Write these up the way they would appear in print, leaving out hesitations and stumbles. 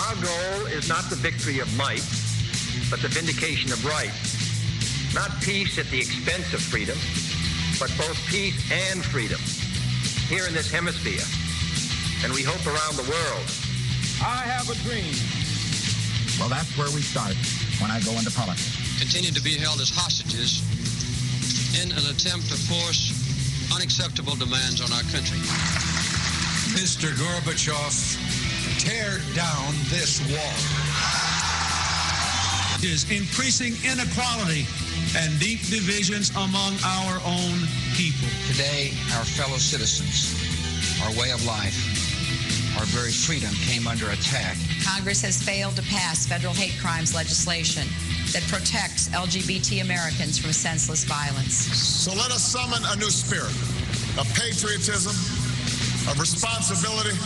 Our goal is not the victory of might, but the vindication of right. Not peace at the expense of freedom, but both peace and freedom here in this hemisphere, and we hope around the world. I have a dream. Well, that's where we start when I go into politics. Continue to be held as hostages in an attempt to force unacceptable demands on our country. Mr. Gorbachev, tear down this wall. Is increasing inequality and deep divisions among our own people. Today, our fellow citizens, our way of life, our very freedom came under attack. Congress has failed to pass federal hate crimes legislation that protects LGBT Americans from senseless violence. So let us summon a new spirit of patriotism, of responsibility,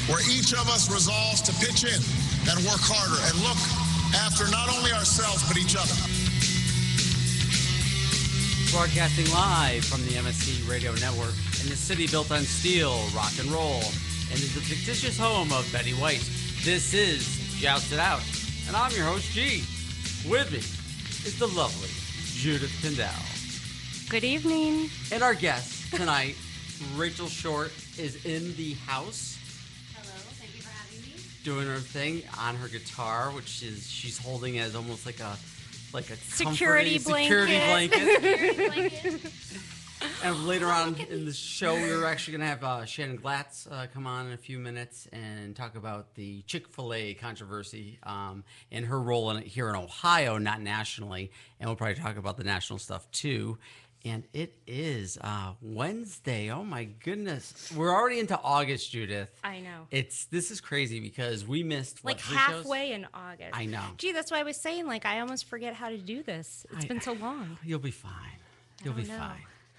where each of us resolves to pitch in and work harder and look after not only ourselves but each other. Broadcasting live from the MSC Radio Network in the city built on steel, rock and roll, and is the fictitious home of Betty White. This is Joust It Out, and I'm your host, G. With me is the lovely Judith Pindell. Good evening. And our guest tonight, Rachel Short, is in the house. Hello, thank you for having me. Doing her thing on her guitar, which is she's holding as almost like a security blanket. Security blanket. And later on in the show, we're actually going to have Shannon Glatz come on in a few minutes and talk about the Chick-fil-A controversy and her role in it here in Ohio, not nationally. And we'll probably talk about the national stuff too. And it is Wednesday. Oh my goodness, we're already into August, Judith. I know. This is crazy because we missed like halfway in August. I know. Gee, that's why I was saying I almost forget how to do this. It's been so long. You'll be fine. You'll be fine.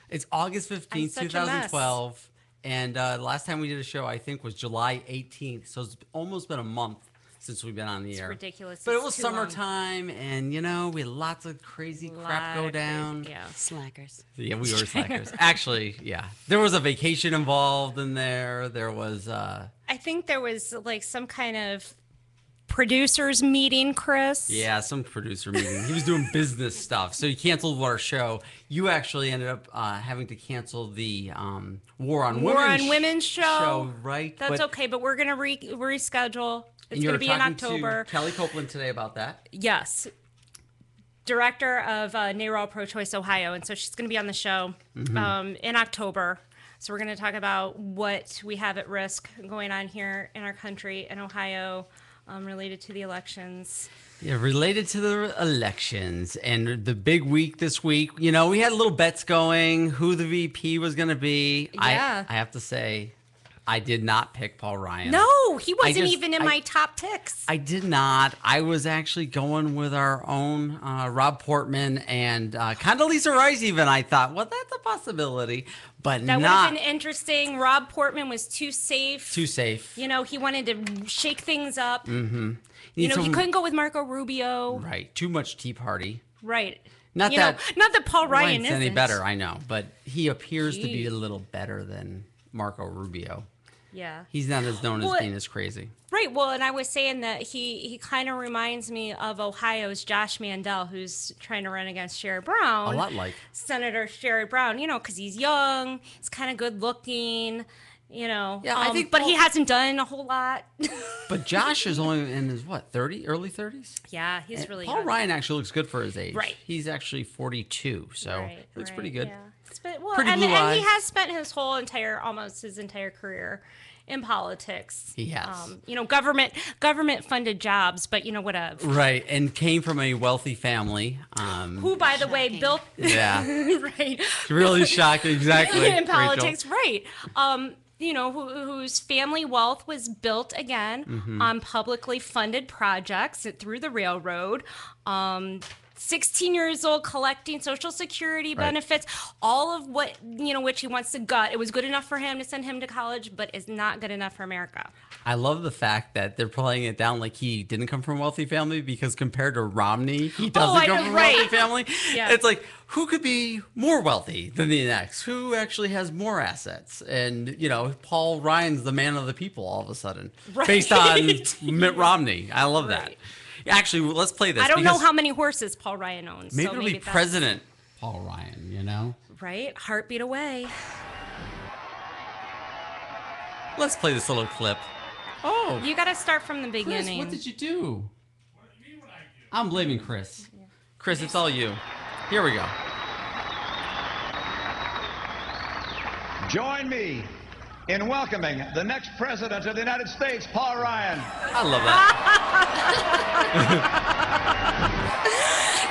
It's August 15th, 2012, and last time we did a show, I think, was July 18th, so it's almost been a month since we've been on the air. It's ridiculous. But it was summertime, and, we had lots of crazy crap go down. Yeah, slackers. Yeah, we were slackers. Actually, yeah. There was a vacation involved in there. There was... I think there was, some kind of producers meeting, Chris. Yeah, some producer meeting. He was doing business stuff, so he canceled our show. You actually ended up having to cancel the War on Women's show, right? That's okay, but we're gonna reschedule. It's gonna be in October. To Kelly Copeland today about that. Yes, director of NARAL Pro-Choice Ohio, and so she's gonna be on the show in October. So we're gonna talk about what we have at risk going on here in our country in Ohio. Related to the elections. Yeah, related to the elections and the big week this week. We had little bets going, who the VP was going to be. Yeah. I have to say, I did not pick Paul Ryan. No, he wasn't even in my top picks. I did not. I was actually going with our own Rob Portman and Condoleezza Rice even. I thought, well, that's a possibility. But that would have been interesting. Rob Portman was too safe. Too safe. He wanted to shake things up. Mm-hmm. He couldn't go with Marco Rubio. Right. Too much Tea Party. Right. Not that Paul Ryan isn't any better, I know. But he appears to be a little better than Marco Rubio. Yeah. He's not as known as being as crazy. Right. Well, and I was saying that he kind of reminds me of Ohio's Josh Mandel, who's trying to run against Sherrod Brown. A lot like Senator Sherrod Brown, because he's young, he's kind of good looking, Yeah, I think but he hasn't done a whole lot. But Josh is only in his, early 30s? Yeah, he's really Paul young. Ryan actually looks good for his age. Right. He's actually 42, so he looks pretty good. Yeah. Pretty blue eyes. And he has spent almost his entire career in politics. He has. Government funded jobs, but whatever. Right, and came from a wealthy family. Who, by the way, built... Yeah. Right. Really shocking, exactly. In politics, Rachel. Right. Whose family wealth was built again on publicly funded projects through the railroad. 16 years old, collecting Social Security benefits, all of what, which he wants to gut. It was good enough for him to send him to college, but is not good enough for America. I love the fact that they're playing it down like he didn't come from a wealthy family, because compared to Romney, he doesn't come from a wealthy family. Yeah. It's like, who could be more wealthy than the next? Who actually has more assets? And, Paul Ryan's the man of the people all of a sudden, based on Mitt Romney. I love that. Actually, let's play this. I don't know how many horses Paul Ryan owns. Maybe it'll be President Paul Ryan, Right? Heartbeat away. Let's play this little clip. Oh. You got to start from the beginning. Chris, what did you do? I'm blaming Chris. Chris, it's all you. Here we go. Join me in welcoming the next president of the United States, Paul Ryan. I love that.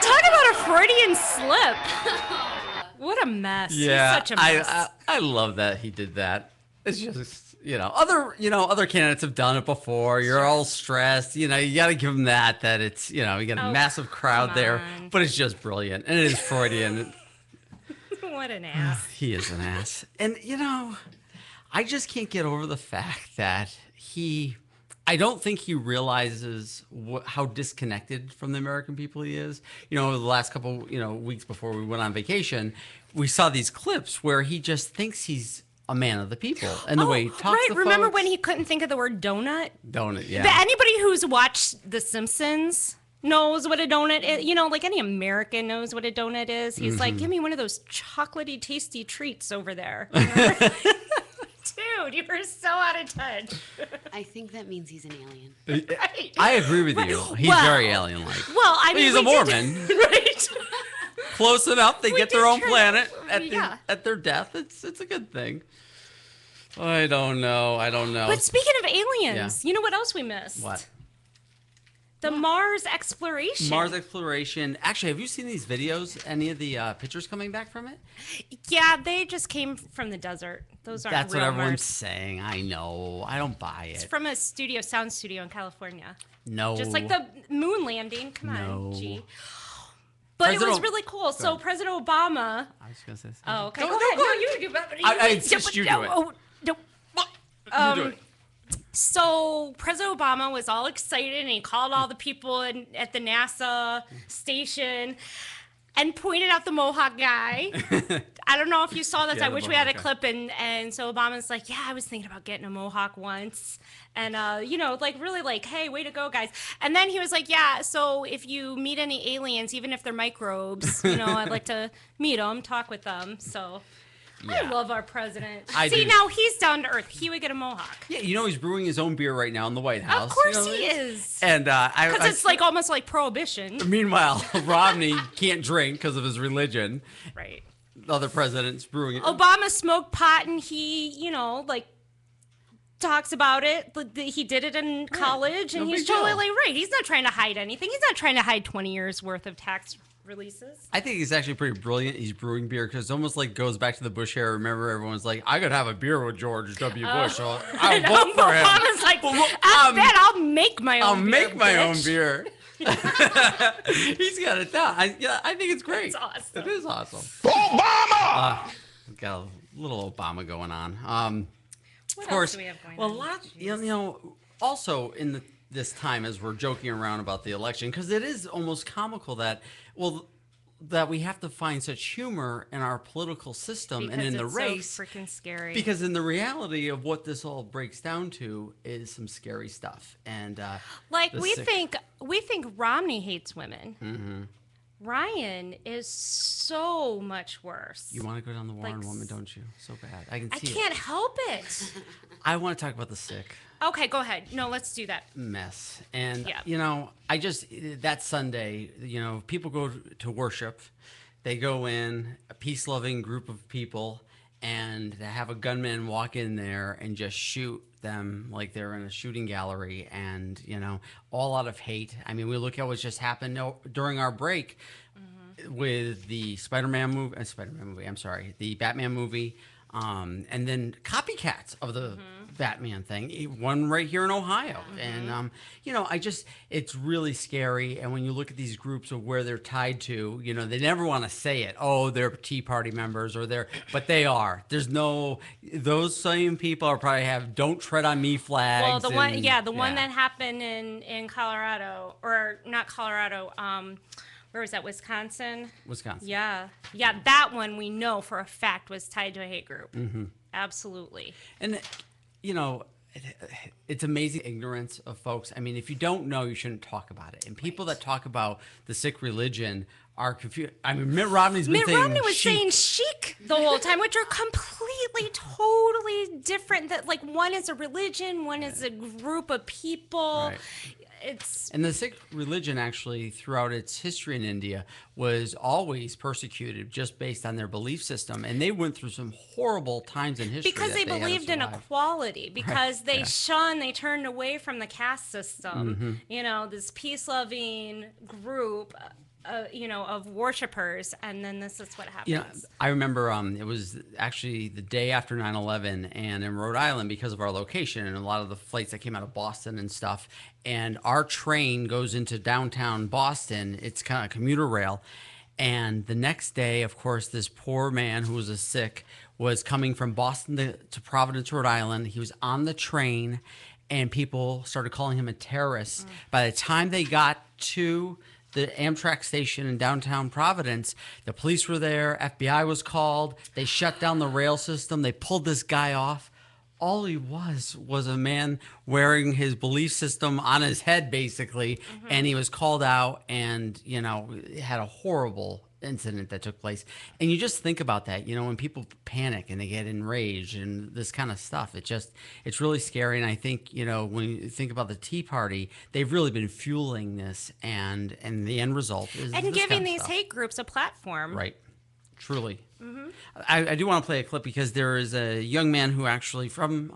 Talk about a Freudian slip. What a mess. Yeah, He's such a mess. I love that he did that. It's just, other candidates have done it before. You're all stressed. You got to give them that it's, you got a massive crowd there. But it's just brilliant. And it is Freudian. What an ass. He is an ass. And, I just can't get over the fact that I don't think he realizes how disconnected from the American people he is. Over the last couple, weeks before we went on vacation, we saw these clips where he just thinks he's a man of the people, and the way he talks to Remember folks. when he couldn't think of the word donut? Donut, yeah. But anybody who's watched The Simpsons knows what a donut is. Like any American knows what a donut is. He's like, give me one of those chocolatey, tasty treats over there. Dude, you were so out of touch. I think that means he's an alien. Right. I agree with you. He's very alien-like. Well, I mean, he's a Mormon. Right. Close enough. They get their own planet Yeah. at their death. It's a good thing. I don't know. But speaking of aliens, you know what else we missed? What? The Mars exploration. Mars exploration. Actually, have you seen these videos? Any of the pictures coming back from it? Yeah, they just came from the desert. Those aren't That's real what everyone's Mars. saying. I know. I don't buy it. It's from a sound studio in California. No. Just like the moon landing. Come No. on, gee. But it was really cool. So President Obama. I was going to say something. Oh, okay. Go ahead. No, you do it. I insist you do it. Oh, no. You do it. So President Obama was all excited, and he called all the people at the NASA station and pointed out the Mohawk guy. I don't know if you saw this. Yeah, I wish we had a Mohawk clip. And so Obama's like, yeah, I was thinking about getting a Mohawk once. And, really like, hey, way to go, guys. And then he was like, yeah, so if you meet any aliens, even if they're microbes, I'd like to meet them, talk with them. So... Yeah. I love our president. I See, do. now he's down to earth. He would get a Mohawk. Yeah, he's brewing his own beer right now in the White House. Of course he is. And because it's like almost like prohibition. Meanwhile, Romney can't drink because of his religion. Right. The other president's brewing it. Obama smoked pot, and he, talks about it. He did it in college, and No he's big deal. totally right. He's not trying to hide anything. He's not trying to hide 20 years worth of tax releases. I think he's actually pretty brilliant. He's brewing beer because it almost like goes back to the Bush era. Remember, everyone's like, I could have a beer with George W. Bush. So I'll vote for him. Obama's like, I'll make my own I'll beer. make my own bitch." beer. He's got it down. I think it's great. It's awesome. It is awesome. Obama! Got a little Obama going on. What Of course. else do we have going Well, on? lots. Also in this time as we're joking around about the election, because it is almost comical that we have to find such humor in our political system and in the race. So freaking scary. Because in the reality of what this all breaks down to is some scary stuff. And we think Romney hates women. Mm-hmm. Ryan is so much worse. You want to go down the Warren woman, don't you? So bad. I can I see it. can't help it. I want to talk about the sick Okay, go ahead. No, let's do that. mess. And, Yeah. that Sunday, people go to worship. They go in, a peace-loving group of people, and they have a gunman walk in there and just shoot them like they're in a shooting gallery, and all out of hate. I mean, we look at what just happened during our break with the the Batman movie, And then copycats of the Batman thing, one right here in Ohio. And, it's really scary. And when you look at these groups of where they're tied to, they never want to say it. Oh, they're Tea Party members but they are. There's those same people are probably have don't tread on me flags. Well, one that happened in Colorado, or not Colorado, where was that? Wisconsin. Yeah. That one we know for a fact was tied to a hate group. Absolutely. And it's amazing ignorance of folks. I mean, if you don't know, you shouldn't talk about it. And people that talk about the Sikh religion are confused. I mean, Mitt Romney was saying Sikh the whole time, which are completely, totally different. That like one is a religion, one is a group of people. Right. And the Sikh religion actually throughout its history in India was always persecuted just based on their belief system. And they went through some horrible times in history. Because they believed in equality, because they turned away from the caste system. This peace-loving group of worshipers, and then this is what happens. I remember it was actually the day after 9/11, and in Rhode Island, because of our location and a lot of the flights that came out of Boston and stuff, and our train goes into downtown Boston. It's kind of commuter rail. And the next day, of course, this poor man who was a Sikh was coming from Boston to Providence, Rhode Island. He was on the train, and people started calling him a terrorist. By the time they got to the Amtrak station in downtown Providence, the police were there, FBI was called, they shut down the rail system, they pulled this guy off. All he was a man wearing his belief system on his head, basically, and he was called out and, had a horrible incident that took place. And you just think about that, when people panic and they get enraged and this kind of stuff, it's really scary. And I think, when you think about the Tea Party, they've really been fueling this, and the end result is and giving these hate groups a platform. Right. Truly. I do want to play a clip because there is a young man who actually from,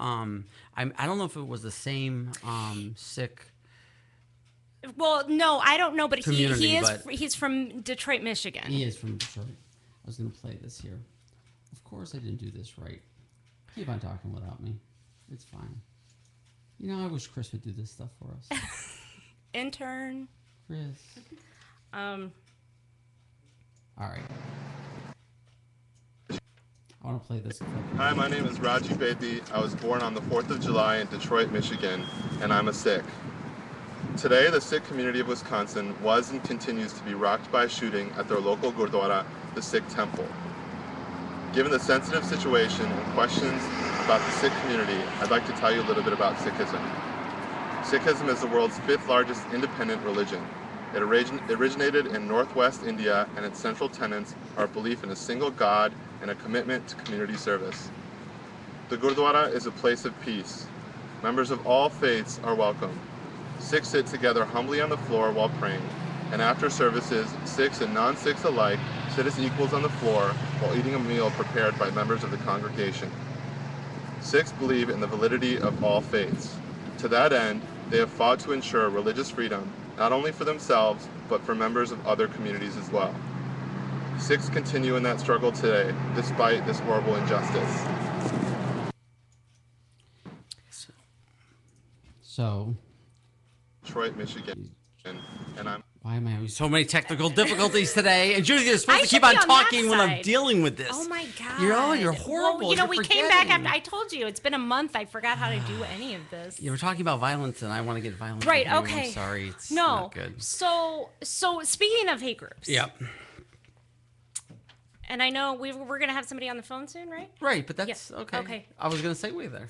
I don't know if it was the same Sikh. Well, no, I don't know, but but he's from Detroit, Michigan. He is from Detroit. I was going to play this here. Of course I didn't do this right. Keep on talking without me. It's fine. I wish Chris would do this stuff for us. Intern. Chris. All right. I want to play this clip. Hi, my name is Raji Bedi. I was born on the 4th of July in Detroit, Michigan, and I'm a Sikh. Today, the Sikh community of Wisconsin was and continues to be rocked by a shooting at their local Gurdwara, the Sikh temple. Given the sensitive situation and questions about the Sikh community, I'd like to tell you a little bit about Sikhism. Sikhism is the world's 5th largest independent religion. It originated in northwest India, and its central tenets are a belief in a single God and a commitment to community service. The Gurdwara is a place of peace. Members of all faiths are welcome. Sikhs sit together humbly on the floor while praying, and after services, Sikhs and non-Sikhs alike sit as equals on the floor while eating a meal prepared by members of the congregation. Sikhs believe in the validity of all faiths. To that end, they have fought to ensure religious freedom, not only for themselves, but for members of other communities as well. Sikhs continue in that struggle today, despite this horrible injustice. So, Detroit, Michigan, and I'm... Why am I having so many technical difficulties today? And Judy, you're supposed to keep on talking when I'm dealing with this. Oh my God. You're horrible. Well, we came back after, I told you, it's been a month. I forgot how to do any of this. You were talking about violence, and I want to get violent. Right, with you. okay. I'm sorry, it's not good. So speaking of hate groups. Yep. And I know we're going to have somebody on the phone soon, right? Right, but that's okay. Okay. I was going to segue there.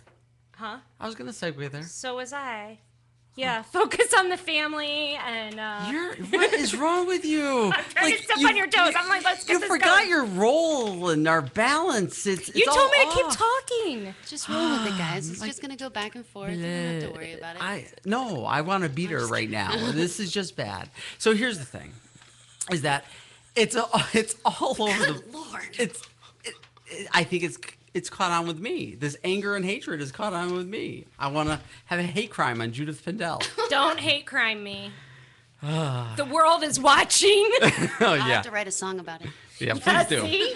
Huh? I was going to segue there. So was I. Yeah, focus on the family and... What is wrong with you? I'm trying to step on your toes. I'm like, let's get this You forgot going. your role and our balance. You told me to keep talking. Just roll with it, guys. It's just going to go back and forth. You don't have to worry about it. No, I want to beat her right now. This is just bad. So here's the thing, is that it's all over Good Lord. I think it's caught on with me. This anger and hatred is caught on with me. I want to have a hate crime on Judith Pindell. Don't hate crime me. The world is watching. I'll have to write a song about it. Yeah, please do. See?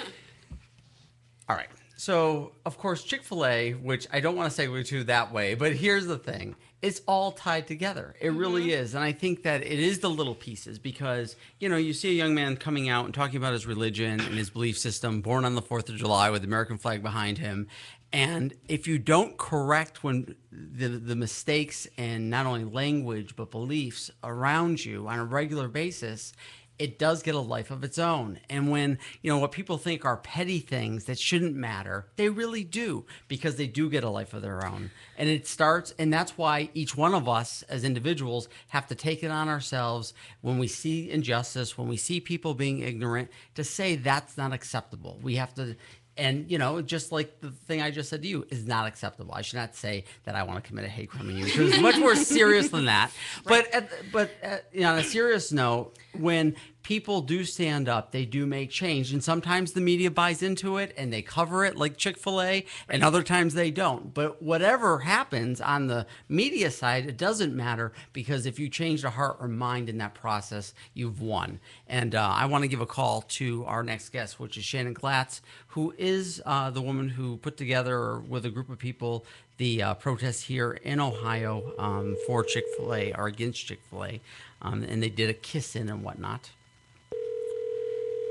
All right. So, of course, Chick-fil-A, which I don't want to segue to that way, but here's the thing. It's all tied together. It really is. And I think that it is the little pieces because, you see a young man coming out and talking about his religion and his belief system, born on the 4th of July with the American flag behind him. And if you don't correct when the mistakes and not only language, but beliefs around you on a regular basis, it does get a life of its own. And when, what people think are petty things that shouldn't matter, they really do, because they do get a life of their own. And it starts, and that's why each one of us as individuals have to take it on ourselves when we see injustice, when we see people being ignorant, to say that's not acceptable. We have to. And, just like the thing I just said to you is not acceptable. I should not say that I want to commit a hate crime on you, because it's much more serious than that. Right. But on a serious note, when people do stand up, they do make change. And sometimes the media buys into it and they cover it like Chick-fil-A, and other times they don't. But whatever happens on the media side, it doesn't matter, because if you change the heart or mind in that process, you've won. And I want to give a call to our next guest, which is Shannon Glatz, who is the woman who put together with a group of people the protests here in Ohio for Chick-fil-A, or against Chick-fil-A. And they did a kiss-in and whatnot.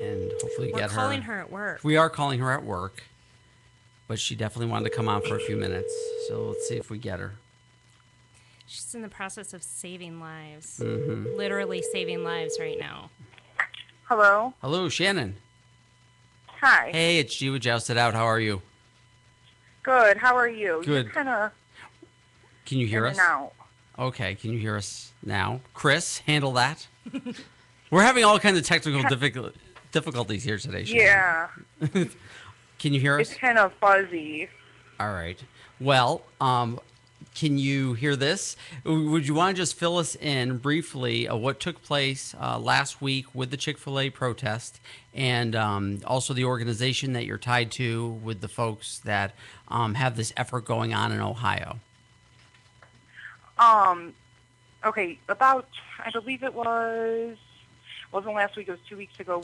And hopefully We're get her. We're calling her at work. We are calling her at work. But she definitely wanted to come on for a few minutes. So let's see if we get her. She's in the process of saving lives. Mm-hmm. Literally saving lives right now. Hello? Hello, Shannon. Hi. Hey, it's G with Joust It Out. How are you? Good. How are you? Good. You're kind of Can you hear us? Now. Okay, can you hear us now? Chris, handle that. We're having all kinds of technical difficulties here today, Shannon. Yeah. Can you hear us? It's kind of fuzzy. All right. Well, can you hear this? Would you want to just fill us in briefly of what took place last week with the Chick-fil-A protest, and also the organization that you're tied to with the folks that have this effort going on in Ohio? Okay, I believe it wasn't last week, it was 2 weeks ago.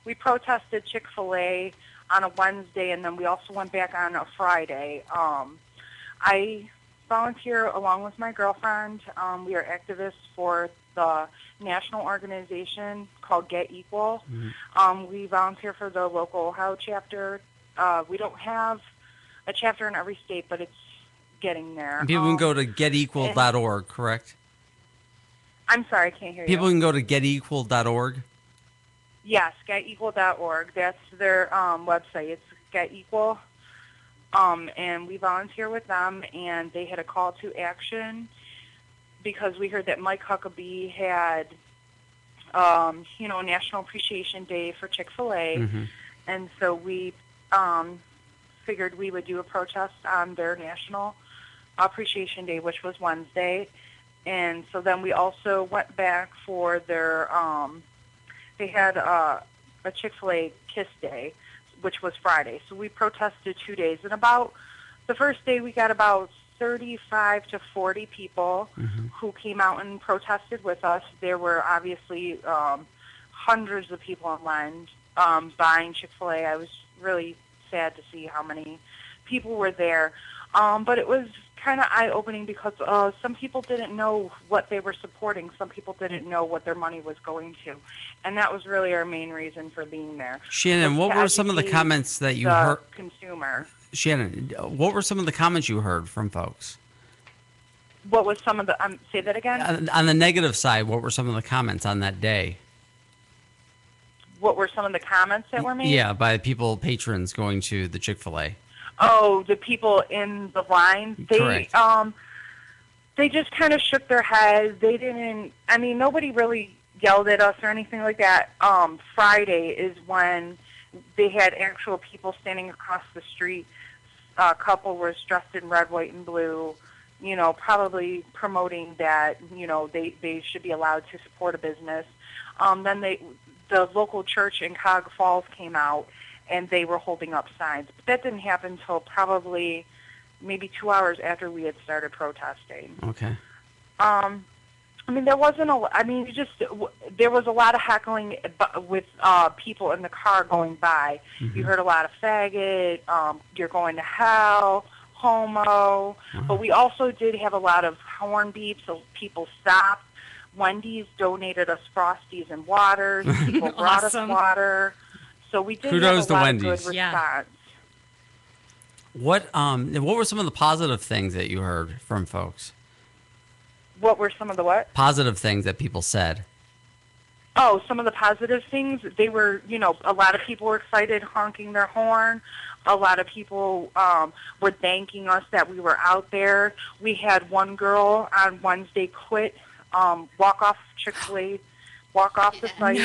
We protested Chick-fil-A on a Wednesday, and then we also went back on a Friday. I volunteer along with my girlfriend. We are activists for the national organization called Get Equal. Mm-hmm. We volunteer for the local Ohio chapter. We don't have a chapter in every state, but it's getting there. People can go to getequal.org, correct? I'm sorry, I can't hear you. People can go to getequal.org? Yes, getequal.org. That's their website. It's Get Equal. And we volunteer with them, and they had a call to action because we heard that Mike Huckabee had, National Appreciation Day for Chick-fil-A. Mm-hmm. And so we figured we would do a protest on their National Appreciation Day, which was Wednesday. And so then we also went back for their, they had a Chick-fil-A Kiss Day, which was Friday. So we protested 2 days. And about the first day, we got about 35 to 40 people mm-hmm. who came out and protested with us. There were obviously hundreds of people online buying Chick-fil-A. I was really sad to see how many people were there. But it was kind of eye-opening because some people didn't know what they were supporting. Some people didn't know what their money was going to. And that was really our main reason for being there. Shannon, what were some of the comments that you heard? Consumer. Shannon, what were some of the comments you heard from folks? What was some of the, say that again? On the negative side, what were some of the comments on that day? What were some of the comments that were made? Yeah, by patrons going to the Chick-fil-A. Oh, the people in the line. Correct. They just kind of shook their heads. They didn't, nobody really yelled at us or anything like that. Friday is when they had actual people standing across the street. A couple was dressed in red, white, and blue, probably promoting that, they should be allowed to support a business. Then the local church in Cog Falls came out, and they were holding up signs. But that didn't happen until probably maybe 2 hours after we had started protesting. Okay. I mean, there wasn't a. I mean, there was a lot of heckling with people in the car going by. Mm-hmm. You heard a lot of faggot. You're going to hell, homo. But we also did have a lot of horn beeps, so people stopped. Wendy's donated us Frosties and waters. People brought us water. So we did Kudos have a lot Wendy's. of good response. What were some of the positive things that you heard from folks? What were some of the what? Positive things that people said. Oh, some of the positive things, they were, a lot of people were excited, honking their horn. A lot of people were thanking us that we were out there. We had one girl on Wednesday quit, walk off Chick-fil-A, walk off the site.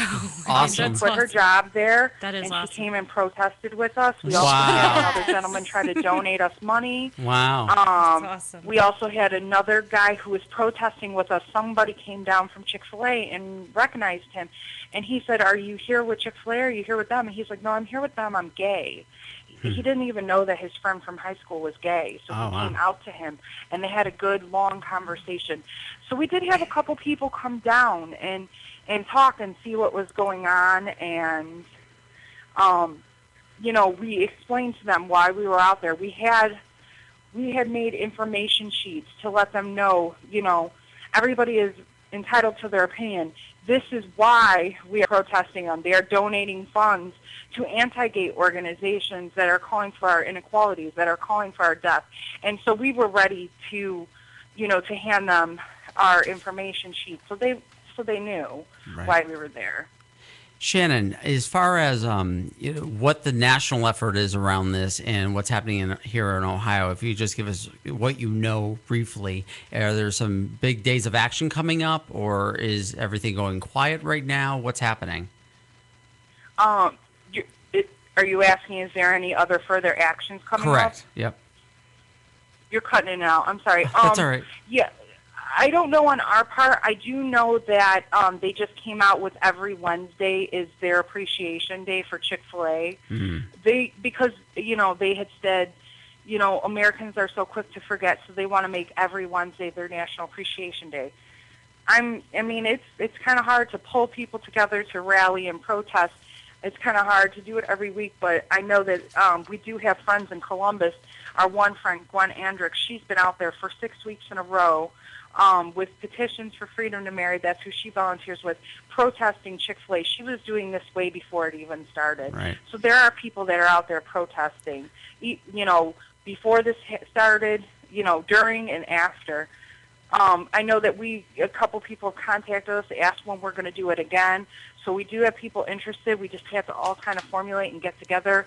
Awesome. She quit her job there. That is and awesome. she came and protested with us. We also had another gentleman try to donate us money. Wow. That's awesome. We also had another guy who was protesting with us. Somebody came down from Chick-fil-A and recognized him. And he said, "Are you here with Chick-fil-A? Are you here with them?" And he's like, "No, I'm here with them. I'm gay." He didn't even know that his friend from high school was gay. So he came out to him, and they had a good, long conversation. So we did have a couple people come down and talk and see what was going on. And, we explained to them why we were out there. We had made information sheets to let them know, everybody is entitled to their opinion. This is why we are protesting them. They are donating funds to anti-gay organizations that are calling for our inequalities, that are calling for our death. And so we were ready to, to hand them our information sheet so they knew why we were there. Shannon, as far as what the national effort is around this and what's happening here in Ohio, if you just give us what you know briefly, are there some big days of action coming up, or is everything going quiet right now? What's happening? Are you asking, is there any other further actions coming up? Correct. Yep. You're cutting it out. I'm sorry. That's all right. Yeah. I don't know on our part. I do know that they just came out with every Wednesday is their appreciation day for Chick-fil-A. Mm-hmm. Because they had said, Americans are so quick to forget, so they want to make every Wednesday their National Appreciation Day. It's kind of hard to pull people together to rally and protest. It's kind of hard to do it every week, but I know that we do have friends in Columbus. Our one friend, Gwen Andrick, she's been out there for 6 weeks in a row with petitions for freedom to marry. That's who she volunteers with, protesting Chick-fil-A. She was doing this way before it even started. Right. So there are people that are out there protesting, before this started, during and after. I know that a couple people contacted us, asked when we're going to do it again. So we do have people interested. We just have to all kind of formulate and get together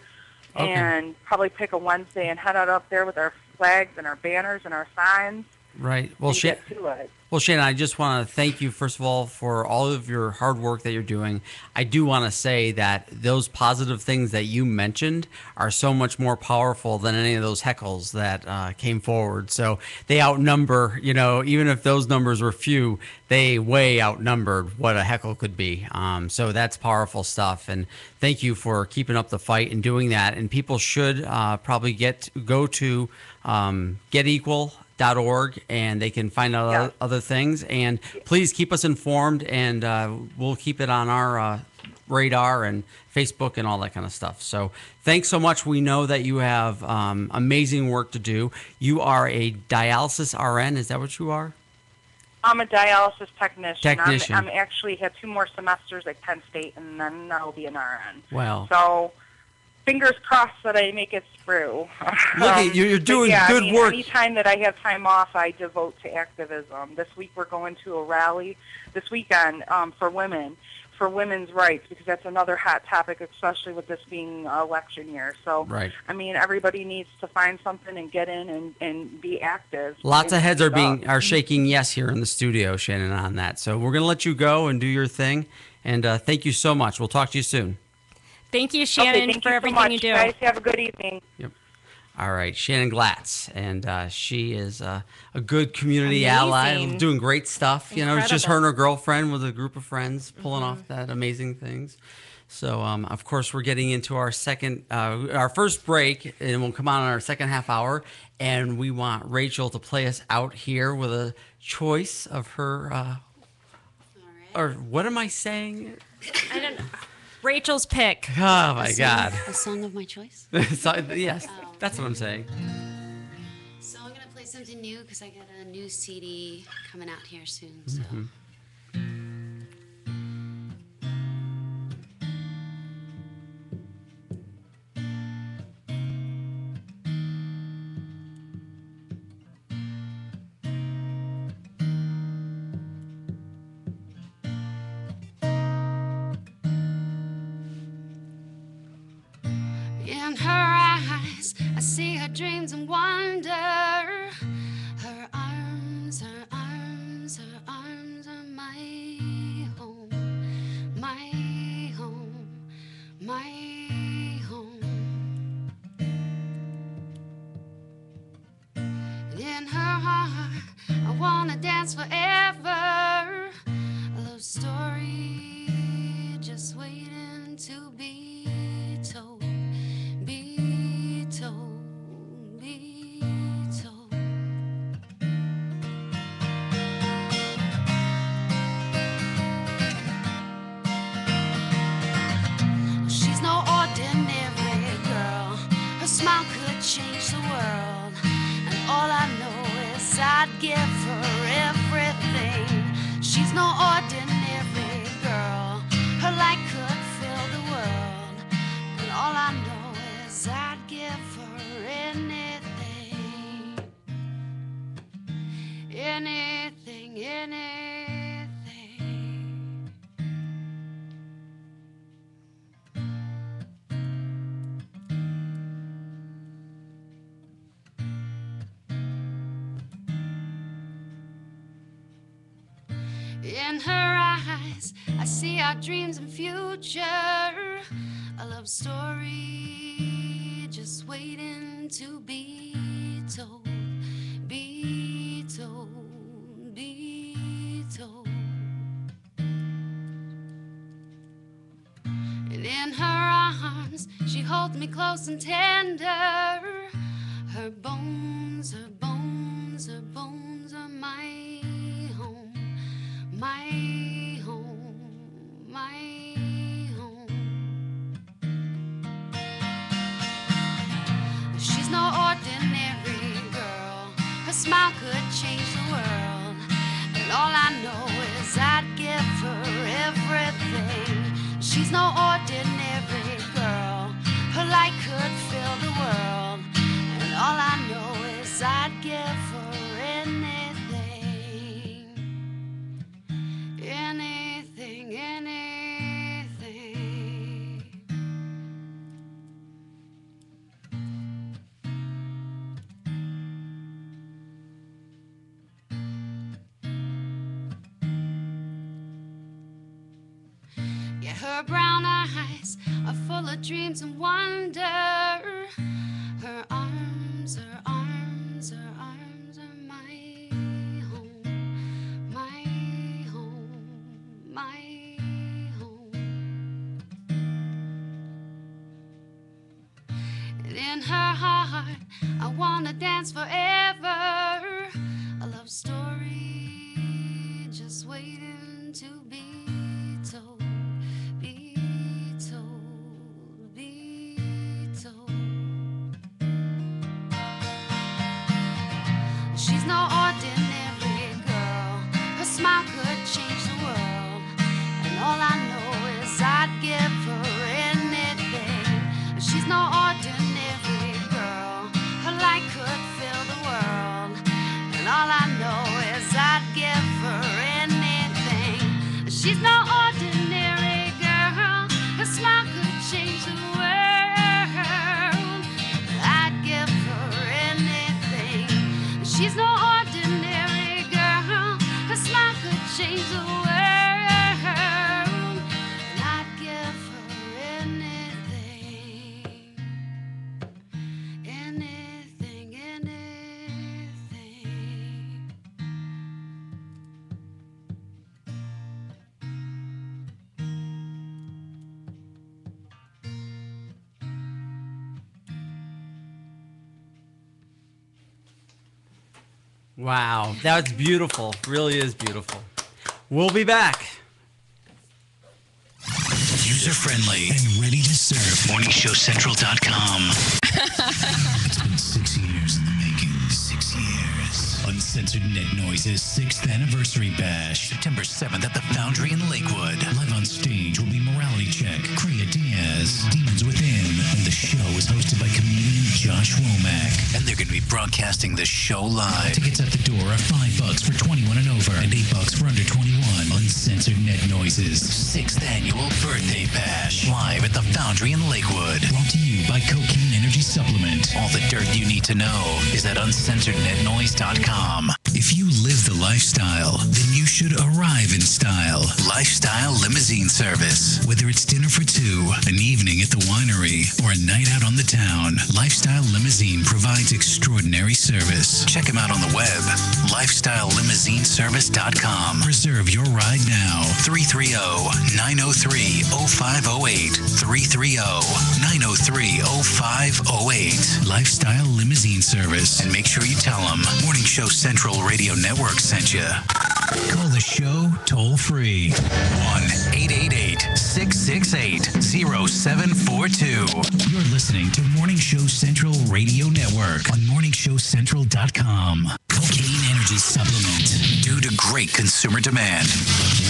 and probably pick a Wednesday and head out up there with our flags and our banners and our signs. Right. Well, Shannon, I just want to thank you, first of all, for all of your hard work that you're doing. I do want to say that those positive things that you mentioned are so much more powerful than any of those heckles that came forward. So they outnumber, even if those numbers were few, they way outnumbered what a heckle could be. So that's powerful stuff. And thank you for keeping up the fight and doing that. And people should probably go to GetEqual.org, and they can find out other things. And please keep us informed, and we'll keep it on our radar and Facebook and all that kind of stuff. So thanks so much. We know that you have amazing work to do. You are a dialysis RN. Is that what you are? I'm a dialysis technician. I'm actually had 2 more semesters at Penn State, and then I'll be an RN. Wow. So fingers crossed that I make it through. Look, you're doing good work. Anytime that I have time off, I devote to activism. This week we're going to a rally this weekend for women's rights, because that's another hot topic, especially with this being election year. So, right. Everybody needs to find something and get in and be active. Lots of heads are shaking yes here in the studio, Shannon, on that. So we're going to let you go and do your thing. And thank you so much. We'll talk to you soon. Thank you, Shannon, for everything you do. Guys, have a good evening. Yep. All right, Shannon Glatz, and she is a good community ally, doing great stuff. Incredible. It's just her and her girlfriend with a group of friends pulling off that amazing things. So, of course, we're getting into our first break, and we'll come on in our second half hour, and we want Rachel to play us out here with a choice of her or what am I saying? I don't know. Rachel's pick. Oh my God. The song of my choice? So, yes, that's what I'm saying. So I'm going to play something new because I got a new CD coming out here soon. So. In her eyes, I see her dreams and wonder. Her arms, her arms, her arms are my home, my home, my home. And in her heart, I wanna dance forever. A love story just waiting to be told, be told, be told. She's no ordinary girl. Her smile could change the world. And all I know is I'd give her everything. She's no ordinary girl. Her light could fill the world. And all I know is I'd give her anything. Anything, anything. In her eyes, I see our dreams and future. A love story just waiting to be told, be told, be told. And in her arms, she holds me close and tender. Her bones, her bones, her bones are my home, my home, my home. She's no ordinary girl. Her smile could change the world. And all I know is I'd give her everything. She's no ordinary girl. Her light could fill the world. And all I know is I'd give her anything. Anything, anything. Yeah, her brown eyes are full of dreams and wonder. Her arms, her arms, her arms are my home, my home, my home. And in her heart, I wanna dance forever. A love story just waiting to be told, be told, be told. She's no ordinary girl. Her smile could change the world. And all I know is I'd give her anything. She's no ordinary girl. Her light could fill the world. And all I know is I'd give her anything. She's no ordinary girl. Her smile could change the world. I'd give her anything. She's no ordinary girl. Her smile could change the world. And I'd give her anything. Anything, anything. Wow, that's beautiful. Really is beautiful. We'll be back user-friendly, and ready to serve. MorningShowCentral.com. It's been 6 years in the making. 6 years. Uncensored Net Noise's 6th anniversary bash. September 7th at the Foundry in Lakewood. Live on stage will be Morality Check, Kriya Diaz, Demons Within, and the show is hosted by comedian Josh Womack. And they're going to be broadcasting the show live. Tickets at the door are $5 for 21 and over, and $8 for under 21. Uncensored Net Noise's 6th annual birthday bash. Live at the Foundry in Lakewood. Brought to you by Cocaine Energy Supplement. All the dirt you need to know is at uncensorednetnoise.com. If you live the lifestyle, then you should arrive in style. Lifestyle Limousine Service. Whether it's dinner for two, an evening at the winery, or a night out on the town, Lifestyle Limousine provides extraordinary service. Check them out on the web, lifestylelimousineservice.com. Reserve your ride now. 330-903-0508. 330-903-0508. Lifestyle Limousine Service. And make sure you tell them Morning Show Central Radio Network sent you. Call the show toll free. 1-888-668-0742. You're listening to Morning Show Central Radio Network on MorningShowCentral.com. Cocaine Energy Supplement. Due to great consumer demand,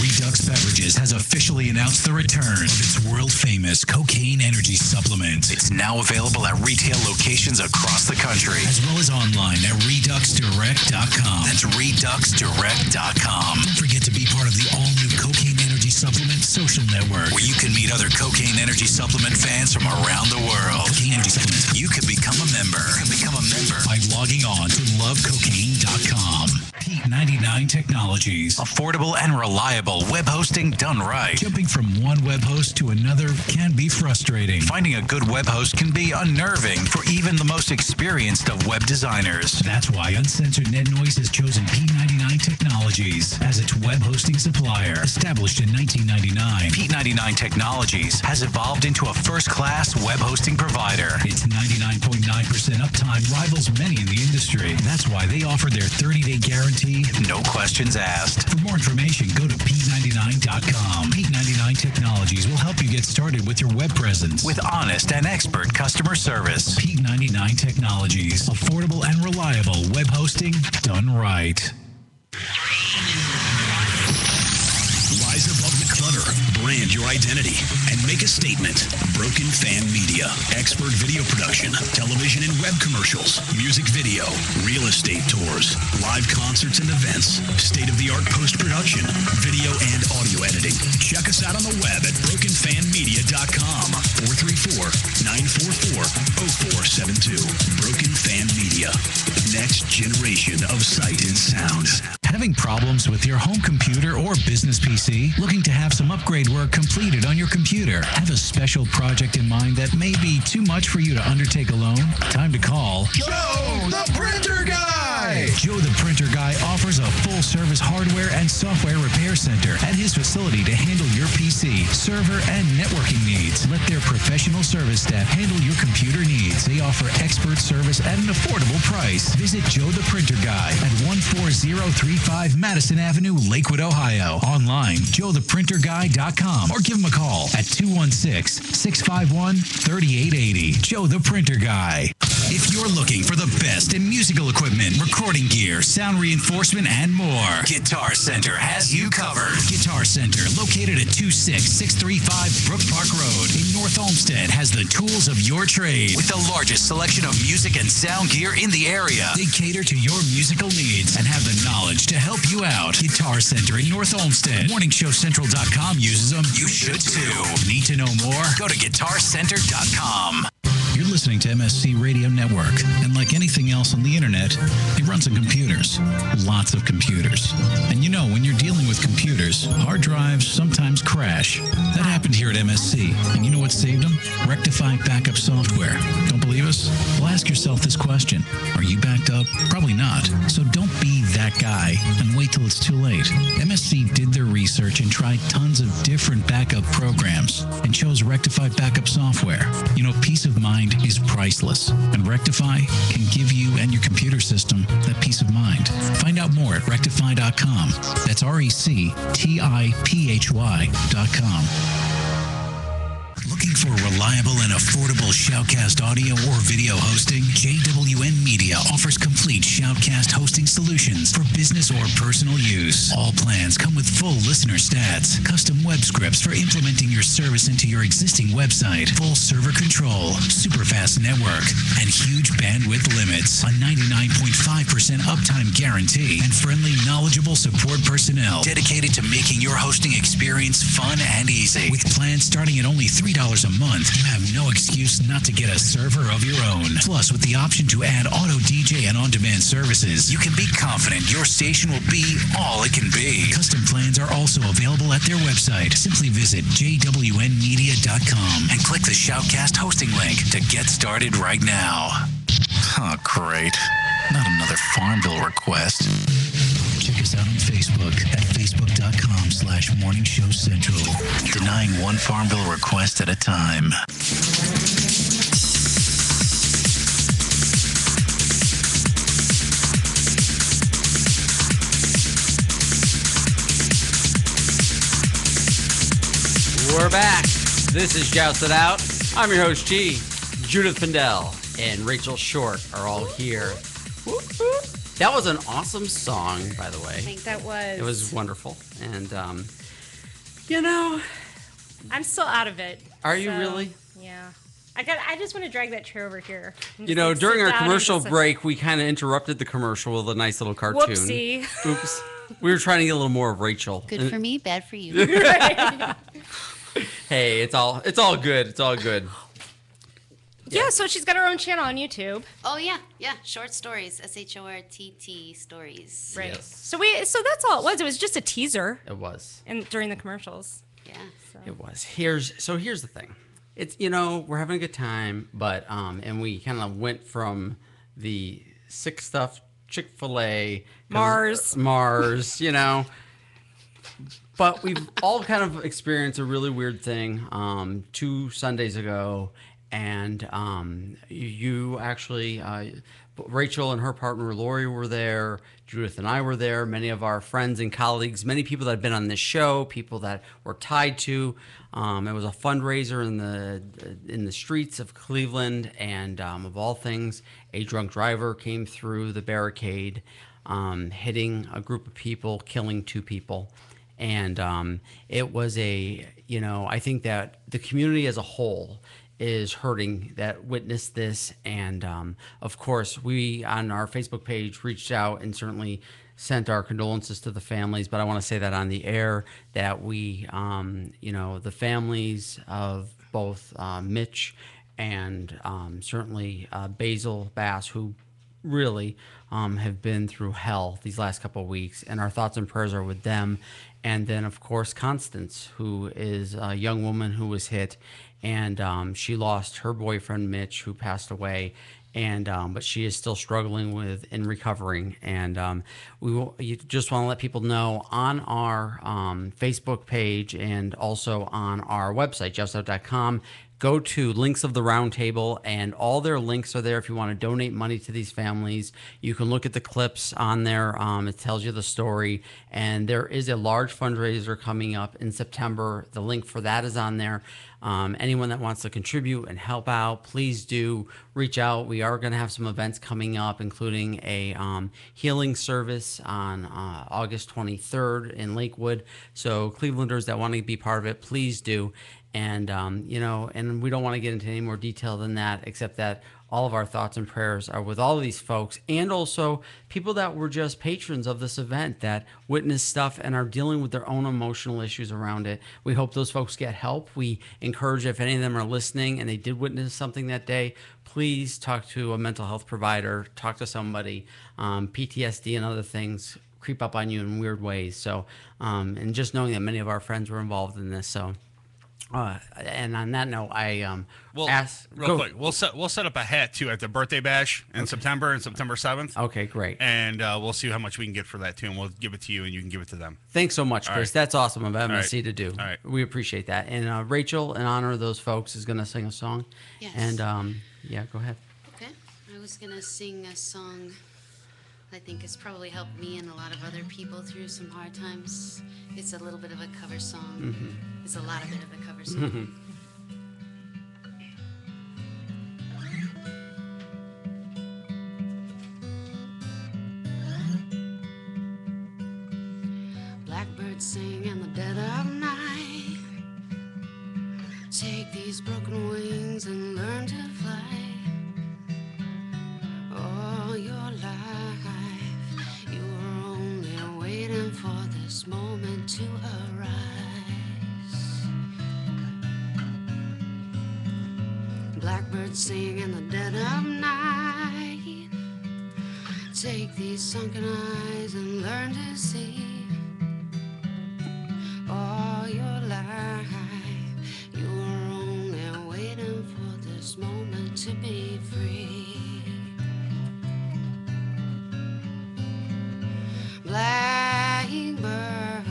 Redux Beverages has officially announced the return of its world-famous Cocaine Energy Supplement. It's now available at retail locations across the country, as well as online at ReduxDirect.com. That's ReduxDirect.com. Don't forget to be part of the all-new Cocaine Energy Supplement social network, where you can meet other Cocaine Energy Supplement fans from around the world. Cocaine Energy Supplement. You can become a member. By logging on to lovecocaine.com. P99 Technologies. Affordable and reliable web hosting done right. Jumping from one web host to another can be frustrating. Finding a good web host can be unnerving for even the most experienced of web designers. That's why Uncensored Net Noise has chosen P99 Technologies as its web hosting supplier. Established in 1999, P99 Technologies has evolved into a first-class web hosting provider. Its 99.9% uptime rivals many in the industry. That's why they offer their 30-day guarantee, no questions asked. For more information, go to P99.com. P99 Technologies will help you get started with your web presence with honest and expert customer service. P99 Technologies. Affordable and reliable web hosting done right. Rise above the clutter, brand your identity, and make a statement. Broken Fan Media. Expert video production, television and web commercials, music video, real estate tours, live concerts and events, state-of-the-art post-production, video and audio editing. Check us out on the web at brokenfanmedia.com. 434-944-0472. Broken Fan Media. Next generation of sight and sound. Having problems with your home computer or business PC? Looking to have some upgrade work completed on your computer? Have a special project in mind that may be too much for you to undertake alone? Time to call Joe the Printer Guy! Joe the Printer Guy offers a full-service hardware and software repair center at his facility to handle your PC, server, and networking needs. Let their professional service staff handle your computer needs. They offer expert service at an affordable price. Visit Joe the Printer Guy at 14035 Madison Avenue, Lakewood, Ohio. Online, joetheprinterguy.com, or give him a call at 216-651-3880. Joe the Printer Guy. If you're looking for the best in musical equipment, recording gear, sound reinforcement, and more, Guitar Center has you covered. Guitar Center, located at 26635 Brook Park Road in North Olmsted, has the tools of your trade with the largest selection of music and sound gear in the area. They cater to your musical needs and have the knowledge to help you out. Guitar Center in North Olmsted. MorningShowCentral.com uses them. You should too. Need to know more? Go to GuitarCenter.com. You're listening to MSC Radio Network, and like anything else on the internet, it runs on computers. Lots of computers. And you know, when you're dealing with computers, hard drives sometimes crash. That happened here at MSC, and you know what saved them? Rectiphy backup software. Don't believe us? Well, ask yourself this question. Are you backed up? Probably not. So don't be that guy and wait till it's too late. MSC did their research and tried tons of different backup programs and chose Rectiphy backup software. You know, peace of mind is priceless, and Rectiphy can give you and your computer system that peace of mind. Find out more at rectiphy.com. That's RECTIPHY.com. for reliable and affordable Shoutcast audio or video hosting? JWN Media offers complete Shoutcast hosting solutions for business or personal use. All plans come with full listener stats, custom web scripts for implementing your service into your existing website, full server control, super fast network, and huge bandwidth limits, a 99.5% uptime guarantee, and friendly, knowledgeable support personnel dedicated to making your hosting experience fun and easy. With plans starting at only $3 a month, you have no excuse not to get a server of your own. Plus, with the option to add auto DJ and on-demand services, you can be confident your station will be all it can be. Custom plans are also available at their website. Simply visit jwnmedia.com and click the Shoutcast hosting link to get started right now. Oh, great. Not another farm bill request. Check us out on Facebook at facebook.com/Morning Show Central. Denying one farm bill request at a time. We're back. This is Joust It Out. I'm your host, G. Judith Pindell and Rachel Short are all here. Whoop, whoop. That was an awesome song, by the way. I think that was. It was wonderful. And, I'm still out of it. Are you really? Yeah. I just want to drag that chair over here. During our commercial break, we kind of interrupted the commercial with a nice little cartoon. Whoopsie. Oops. We were trying to get a little more of Rachel. Good for me, bad for you. Hey, it's all good. It's all good. Yeah, so she's got her own channel on YouTube. Oh yeah, short stories, SHORTT stories. Right. Yes. So that's all it was. It was just a teaser. It was. And during the commercials. Yeah. So. It was. Here's the thing. It's we're having a good time, but and we kind of went from the sick stuff, Chick-fil-A, Mars, But we've all kind of experienced a really weird thing 2 Sundays ago. And you actually, Rachel and her partner Lori were there. Judith and I were there. Many of our friends and colleagues, many people that have been on this show, people that we're tied to. It was a fundraiser in the streets of Cleveland, and of all things, a drunk driver came through the barricade, hitting a group of people, killing 2 people. And it was I think that the community as a whole is hurting that witnessed this. And of course, we on our Facebook page reached out and certainly sent our condolences to the families. But I want to say that on the air that we, the families of both Mitch and certainly Basil Bass, who really have been through hell these last couple of weeks, and our thoughts and prayers are with them. And then, of course, Constance, who is a young woman who was hit, and she lost her boyfriend, Mitch, who passed away. And but she is still struggling in recovering. And you just want to let people know on our Facebook page and also on our website, joustout.com. Go to Links of the Roundtable, and all their links are there if you want to donate money to these families. You can look at the clips on there. It tells you the story. And there is a large fundraiser coming up in September. The link for that is on there. Anyone that wants to contribute and help out, please do reach out. We are going to have some events coming up, including a healing service on August 23rd in Lakewood. So Clevelanders that want to be part of it, please do. And, and we don't want to get into any more detail than that, except that all of our thoughts and prayers are with all of these folks, and also people that were just patrons of this event that witnessed stuff and are dealing with their own emotional issues around it. We hope those folks get help. We encourage, if any of them are listening and they did witness something that day, please talk to a mental health provider, talk to somebody. PTSD and other things creep up on you in weird ways. So, and just knowing that many of our friends were involved in this. So, and on that note, real quick, we'll set up a hat too at the birthday bash in September 7th. Okay, great. And we'll see how much we can get for that too, and we'll give it to you, and you can give it to them. Thanks so much, Chris. Right. That's awesome of MSC to do. All right. We appreciate that. And Rachel, in honor of those folks, is going to sing a song. Yes. And yeah, go ahead. Okay. I was gonna sing a song I think has probably helped me and a lot of other people through some hard times. It's a little bit of a cover song. Mm-hmm. It's a lot of bit of a cover song. Blackbirds sing in the dead of night. Take these broken wings and learn to fly. All your life, you were only waiting for this moment to arise. Blackbirds sing in the dead of night. Take these sunken eyes and learn to see. All your life, you were only waiting for this moment to be free. Blackbird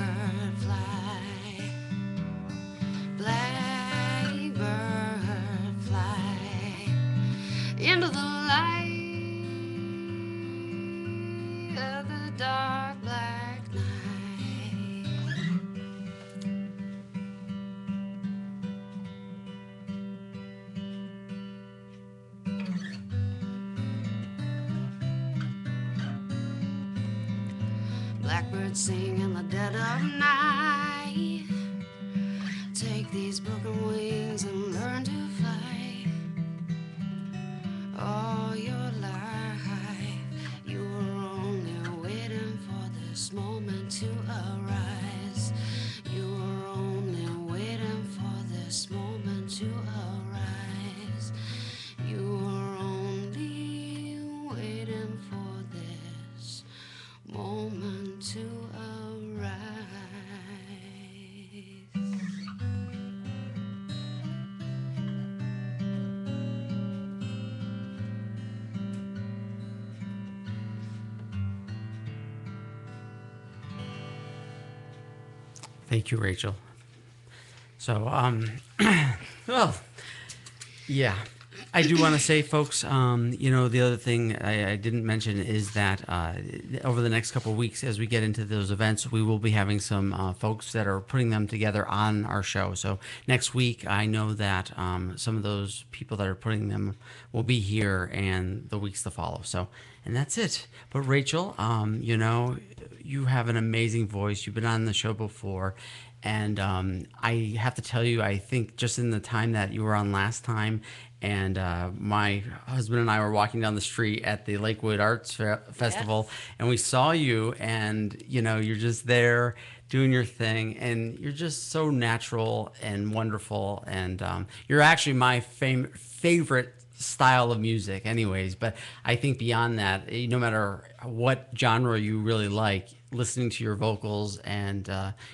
fly, blackbird fly into the light of the dark black night. Blackbirds sing in the dead of night. Take these broken wings and learn to fly. All your life, you were only waiting for this moment to arise. You were only waiting for this moment to arise. You were only waiting for this moment to arise. Thank you, Rachel. So, well, yeah. I do want to say, folks, the other thing I didn't mention is that over the next couple of weeks, as we get into those events, we will be having some folks that are putting them together on our show. So next week, I know that some of those people that are putting them will be here, and the weeks to follow. So, and that's it. But Rachel, you have an amazing voice. You've been on the show before. And I have to tell you, I think just in the time that you were on last time, and my husband and I were walking down the street at the Lakewood Arts Festival, yes. And we saw you, and you're just there doing your thing, and you're just so natural and wonderful, and you're actually my favorite style of music anyways. But I think beyond that, no matter what genre you really like, listening to your vocals and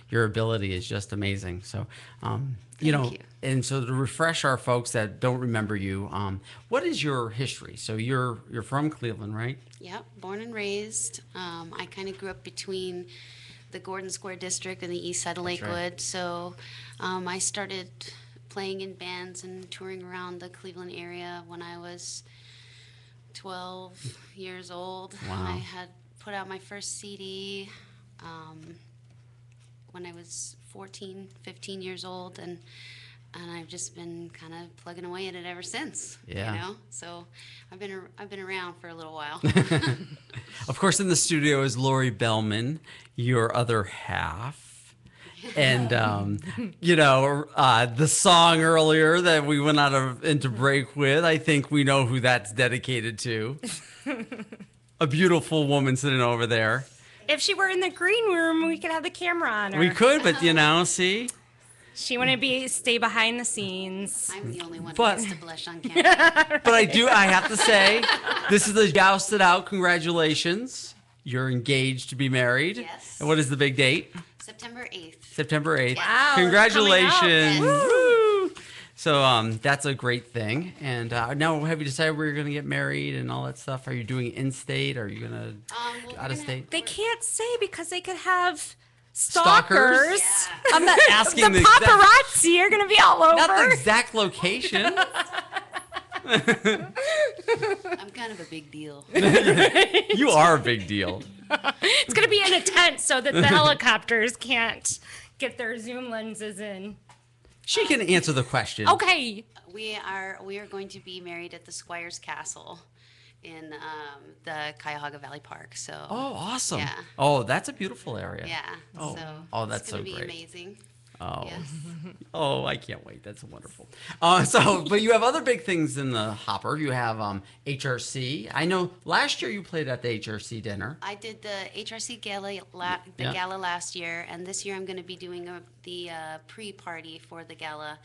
your ability is just amazing. So Thank you. And so to refresh our folks that don't remember you, what is your history? So you're from Cleveland, right? Yep, born and raised. I kind of grew up between the Gordon Square District and the east side of Lakewood. Right. So I started playing in bands and touring around the Cleveland area when I was 12 years old. Wow. I had put out my first CD when I was 14, 15 years old, and I've just been kind of plugging away at it ever since. Yeah. So I've been around for a little while. Of course, in the studio is Lori Bellman, your other half. And the song earlier that we went into break with, I think we know who that's dedicated to. A beautiful woman sitting over there. If she were in the green room, we could have the camera on her. We could, but see? She wouldn't stay behind the scenes. I'm the only one who gets to blush on camera. But I have to say, this is the Joust It Out. Congratulations. You're engaged to be married. Yes. And what is the big date? September 8th. September 8th. Wow. Congratulations. Woo! So that's a great thing. And now have you decided where you're going to get married and all that stuff? Are you doing in-state? Are you going to out of state? They can't say because they could have stalkers. Yeah. I'm not asking the paparazzi are going to be all over. Not the exact location. I'm kind of a big deal. You are a big deal. It's going to be in a tent so that the helicopters can't get their zoom lenses in. She can answer the question. Okay. We are going to be married at the Squire's Castle in the Cuyahoga Valley Park. So. Oh, awesome! Yeah. Oh, that's a beautiful area. Yeah. Oh, so that's so it's gonna great. be amazing. Oh, Yes. oh, I can't wait. That's wonderful. But you have other big things in the hopper. You have HRC. I know last year you played at the HRC dinner. I did the HRC gala, gala last year, and this year I'm going to be doing the pre-party for the gala.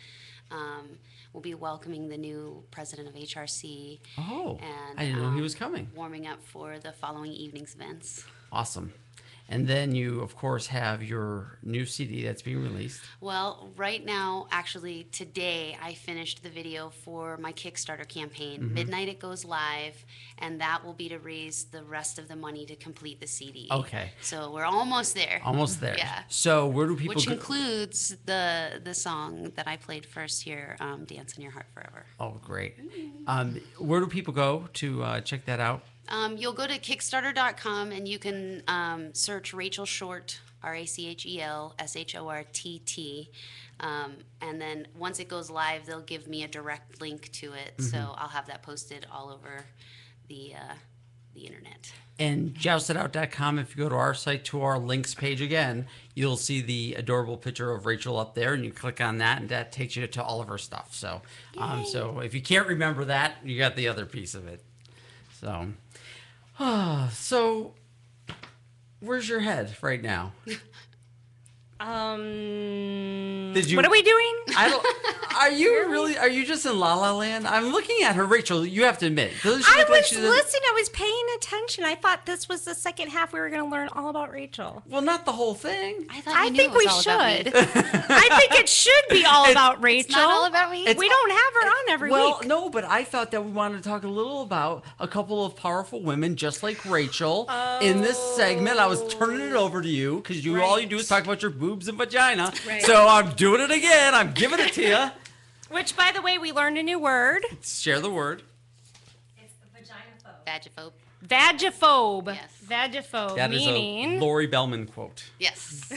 We'll be welcoming the new president of HRC. Oh, and I didn't know he was coming. Warming up for the following evening's events. Awesome. And then you, of course, have your new CD that's being released. Well, right now, actually, today, I finished the video for my Kickstarter campaign. Mhm. Midnight it goes live, and that will be to raise the rest of the money to complete the CD. Okay. So we're almost there. Almost there. Yeah. So where do people Which go? includes the song that I played first here, Dance in Your Heart Forever. Oh, great. Where do people go to check that out? You'll go to Kickstarter.com and you can search Rachel Short, RACHEL SHORTT. And then once it goes live, they'll give me a direct link to it. Mhm. So I'll have that posted all over the internet. And joustitout.com, if you go to our site, to our links page again, you'll see the adorable picture of Rachel up there, and you click on that, and that takes you to all of her stuff. So, so if you can't remember that, you got the other piece of it. So, so where's your head right now? Did you? What are we doing? I don't. Are you really? Are you just in La La Land? I'm looking at her, Rachel. You have to admit. Doesn't she I look like was she's listening. I was paying attention. I thought this was the second half. We were going to learn all about Rachel. Well, not the whole thing. I think we should. I think it should be all about Rachel. It's not all about me. We don't have her on every Well, week. no, but I thought that we wanted to talk a little about a couple of powerful women just like Rachel in this segment. I was turning it over to you because all you do is talk about your boobs and vagina. Right. So I'm doing it again. I'm giving it to you. Which, by the way, we learned a new word. Share the word. Vagiphobe. Vagiphobe. Yes. Vagiphobe. That is meaning. a Lori Bellman quote. Yes.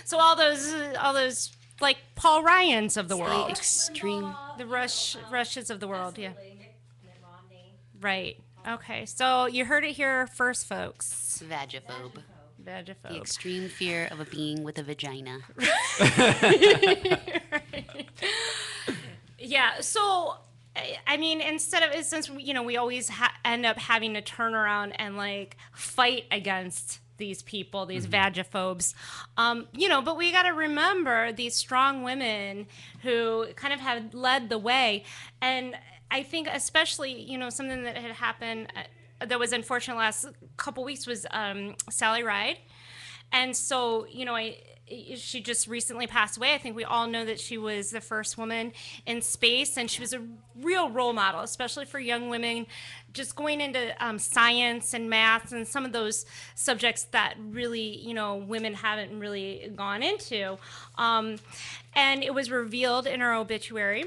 So all those like Paul Ryans of the world. Extreme. The Rushes of the world. Yeah. Right. Okay. So you heard it here first, folks. Vagiphobe. Vagiphobe. The extreme fear of a being with a vagina. Yeah. So, I mean, since we always end up having to turn around and like fight against these people, these vagiphobes, but we got to remember these strong women who kind of have led the way. And I think especially, something that had happened that was unfortunate last couple weeks was Sally Ride. And so, she just recently passed away. I think we all know that she was the first woman in space, and she was a real role model, especially for young women, just going into science and math and some of those subjects that really, women haven't really gone into. And it was revealed in her obituary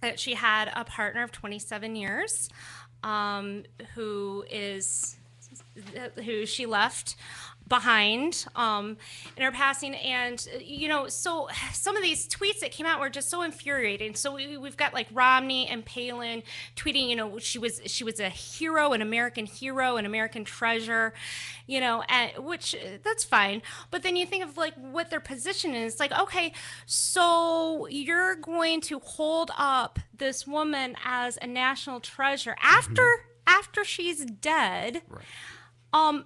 that she had a partner of 27 years, who she left behind in her passing. And so some of these tweets that came out were just so infuriating. So we've got like Romney and Palin tweeting, she was a hero, an American treasure, and which that's fine. But then you think of like what their position is, like, okay, so you're going to hold up this woman as a national treasure after she's dead. Right.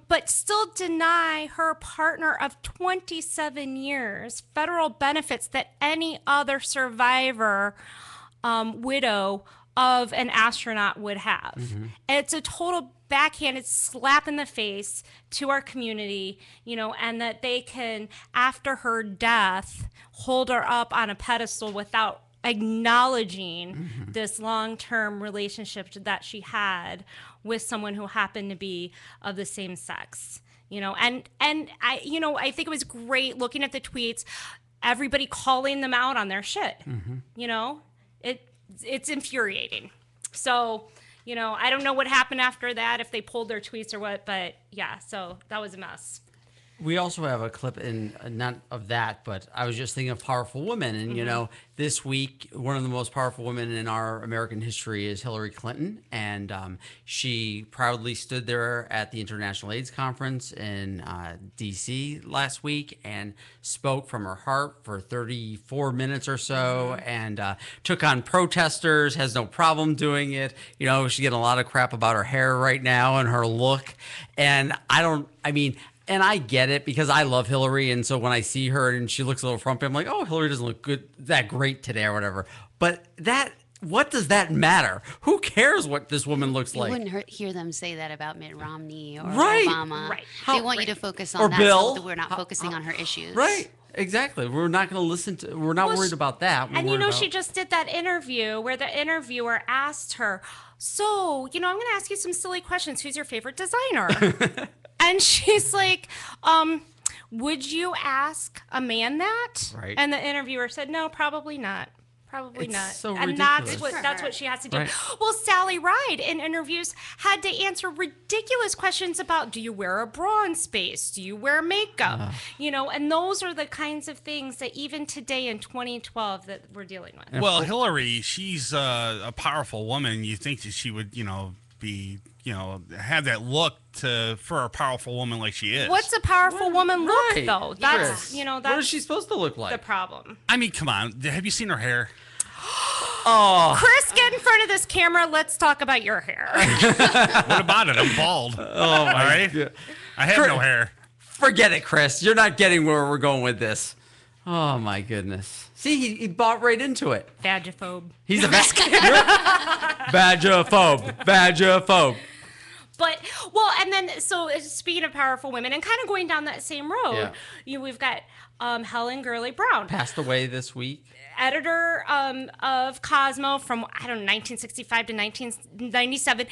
But still deny her partner of 27 years federal benefits that any other survivor, widow of an astronaut would have. Mm-hmm. It's a total backhanded slap in the face to our community, and that they can, after her death, hold her up on a pedestal without acknowledging this long-term relationship that she had with someone who happened to be of the same sex, and I think it was great looking at the tweets, everybody calling them out on their shit. It's infuriating. So, I don't know what happened after that, if they pulled their tweets or what, but yeah, so that was a mess. We also have a clip in not of that, but I was just thinking of powerful women, and you know, this week one of the most powerful women in our American history is Hillary Clinton, and she proudly stood there at the International AIDS Conference in D.C. last week and spoke from her heart for 34 minutes or so, and took on protesters. Has no problem doing it. You know, she's getting a lot of crap about her hair right now and her look, and and I get it because I love Hillary. And so when I see her and she looks a little frumpy, I'm like, oh, Hillary doesn't look that great today or whatever. But what does that matter? Who cares what this woman looks like? You wouldn't hear them say that about Mitt Romney or Right. Obama. Right. They want you to focus Or on that Bill. so that we're not focusing on her issues. Right. Exactly. We're not going to listen to, we're not worried about that. We're And you worried know, about- she just did that interview where the interviewer asked her, so, you know, I'm going to ask you some silly questions. Who's your favorite designer? And she's like, would you ask a man that? Right. And the interviewer said, no, probably not. Probably It's not. so and ridiculous. that's what she has to do. Right. Well, Sally Ride in interviews had to answer ridiculous questions about, do you wear a bra in space? Do you wear makeup? You know, and those are the kinds of things that even today in 2012 that we're dealing with. Well, Hillary, she's a powerful woman. You think that she would, be, have that look for a powerful woman like she is. What's a powerful woman look, Right. though? Yes. That's, that's What is she supposed to look the like? problem. I mean, come on. Have you seen her hair? Oh. Chris, get in front of this camera. Let's talk about your hair. What about it? I'm bald. Oh, All my right? God. I have no hair. Forget it, Chris. You're not getting where we're going with this. Oh, my goodness. See, he bought right into it. Vagiphobe. He's a Vagiphobe. But, well, and then, so speaking of powerful women and kind of going down that same road, we've got Helen Gurley Brown. Passed away this week. Editor of Cosmo from, 1965 to 1997.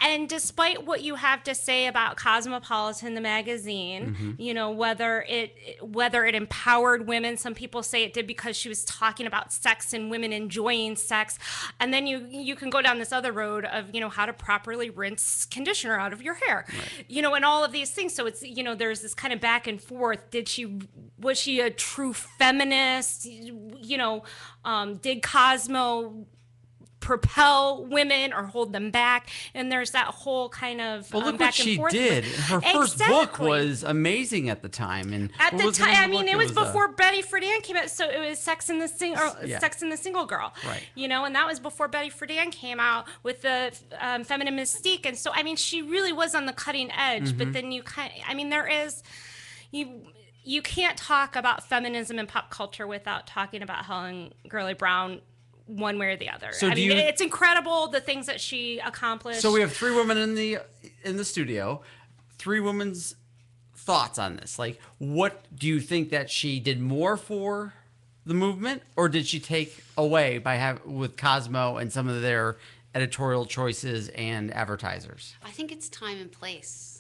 And despite what you have to say about Cosmopolitan, the magazine, whether it empowered women, some people say it did because she was talking about sex and women enjoying sex. And then you can go down this other road of, how to properly rinse conditioner out of your hair, and all of these things. So it's, there's this kind of back and forth. Was she a true feminist? Did Cosmo propel women or hold them back? And there's that whole kind of Well, look back what and she forth. did. Her first book was amazing at the time, and At what the was time, name I of the mean, book? it was before Betty Friedan came out, so it was Sex and the Single Girl. Right. And that was before Betty Friedan came out with the feminine mystique, and so I mean, she really was on the cutting edge. But then you can't talk about feminism in pop culture without talking about Helen Gurley Brown, one way or the other. So it's incredible the things that she accomplished. So we have three women in the studio. Three women's thoughts on this. Like, what do you think that she did more for the movement, or did she take away with Cosmo and some of their editorial choices and advertisers? I think it's time and place.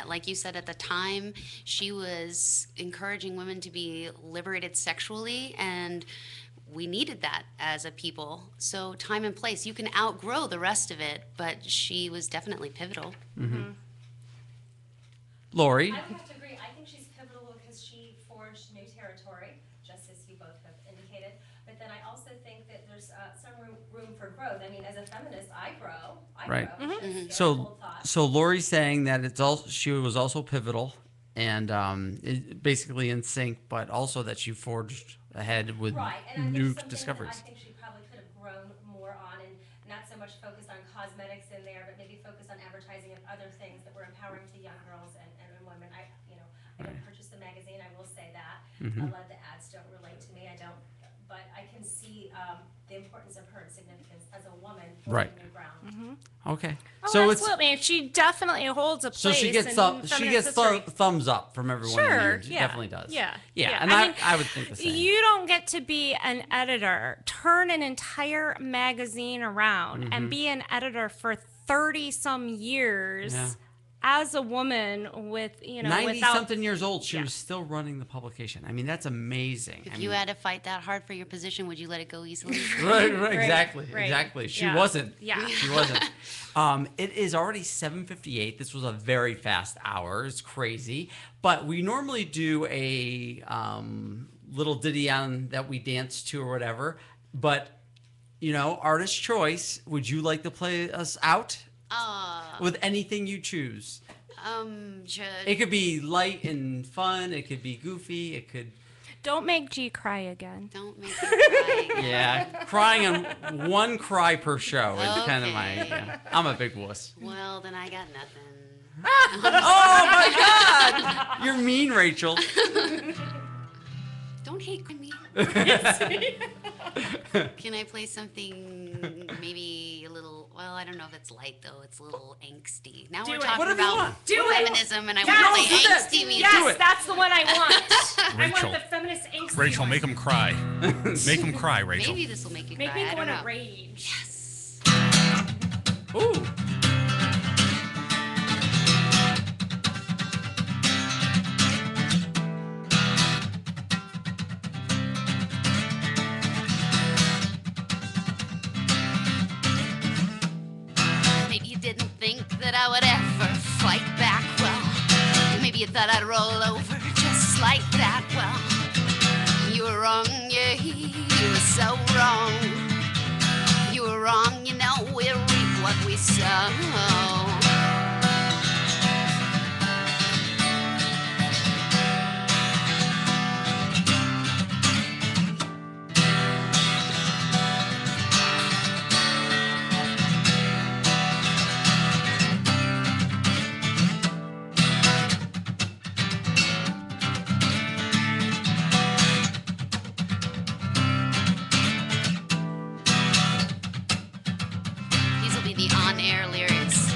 Like you said, at the time, she was encouraging women to be liberated sexually, and we needed that as a people. So time and place, you can outgrow the rest of it, but she was definitely pivotal. Lori? I would have to agree. I think she's pivotal because she forged new territory, just as you both have indicated. But then I also think that there's some room for growth. I mean, as a feminist, I grow. Right. Grow. So Lori's saying that she was also pivotal and basically in sync, but also that she forged ahead with new discoveries. I think she probably could have grown more on, and not so much focused on cosmetics in there, but maybe focused on advertising of other things that were empowering to young girls and women. I don't purchase the magazine. I will say that. A lot of the ads don't relate to me. I don't, but I can see the importance of her and significance as a woman. Right. New ground. Okay. Oh, So absolutely. She definitely holds a place. So she gets thumbs up from everyone. Sure, She yeah. definitely does. Yeah. And I would think the same. You don't get to be an editor, turn an entire magazine around, and be an editor for 30 some years. Yeah. as a woman with, 90-something years old, she was still running the publication. I mean, that's amazing. If you had to fight that hard for your position, would you let it go easily? Right, exactly. She wasn't. Yeah. She wasn't. It is already 7:58. This was a very fast hour. It's crazy. But we normally do a little ditty on that we dance to or whatever. But, artist choice, would you like to play us out? With anything you choose. It could be light and fun. It could be goofy. It could. Don't make G cry again. Don't make her cry again. Yeah, crying on one cry per show is kind of my. Yeah. I'm a big wuss. Well, then I got nothing. Oh my God! You're mean, Rachel. Don't hate me. Can I play something maybe a little, well, I don't know if it's light though. It's a little angsty. Now we're talking about feminism and I want to play angsty music. Yes, that's the one I want. Rachel. I want the feminist angsty Rachel, one. make them cry. Make them cry, Rachel. Maybe this will make you Make cry. me I go don't in know. a rage. Yes. Ooh. Maybe you didn't think that I would ever fight back. Well, maybe you thought I'd roll over just like that. Well, you were wrong, yeah, you were so wrong. You were wrong, we'll reap what we sow. These will be the on-air lyrics.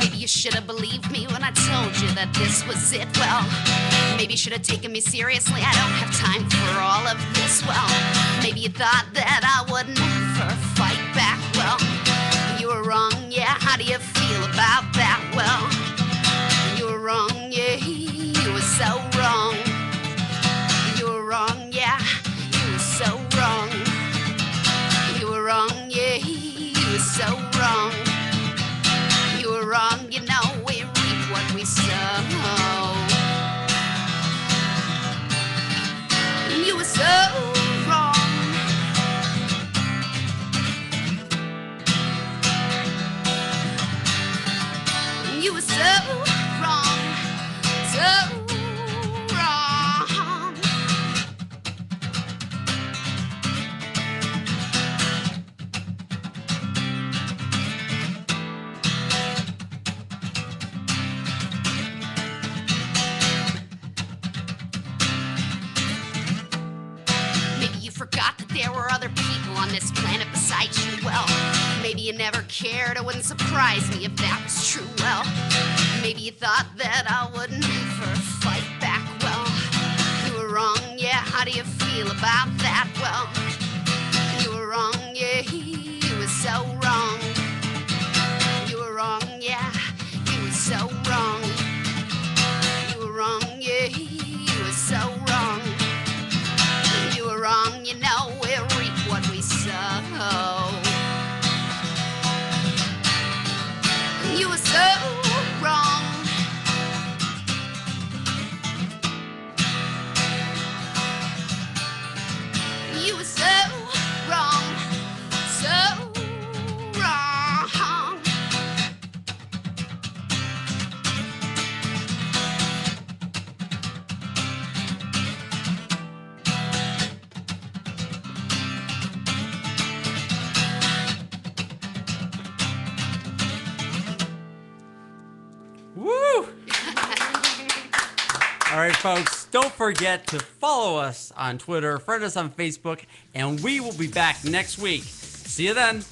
Maybe you should have believed me when I told you that this was it. Well, maybe you should have taken me seriously. I don't have time for all of this. Well, maybe you thought that I would never fight back. Well, you were wrong, yeah. How do you feel about that? Well, you were wrong, yeah. You were so wrong. You were wrong, yeah. You were so wrong. You were wrong, yeah. You were so wrong. You were wrong, we reap what we sow. You were so wrong. You were so wrong. So wrong. Maybe you forgot that there were other people on this planet besides you. Well, maybe you never cared. It wouldn't surprise me if that was true. Well, maybe you thought that I would never fight back. Well, you were wrong, yeah. How do you feel about that? Well, you were wrong, yeah. You were so wrong. You were wrong, yeah. You were so wrong. You were wrong, yeah. You were so wrong. You were wrong, we'll reap what we sow. You were so wrong. You were so wrong. So wrong. Woo! All right, folks, don't forget to follow us on Twitter, friend us on Facebook, and we will be back next week. See you then.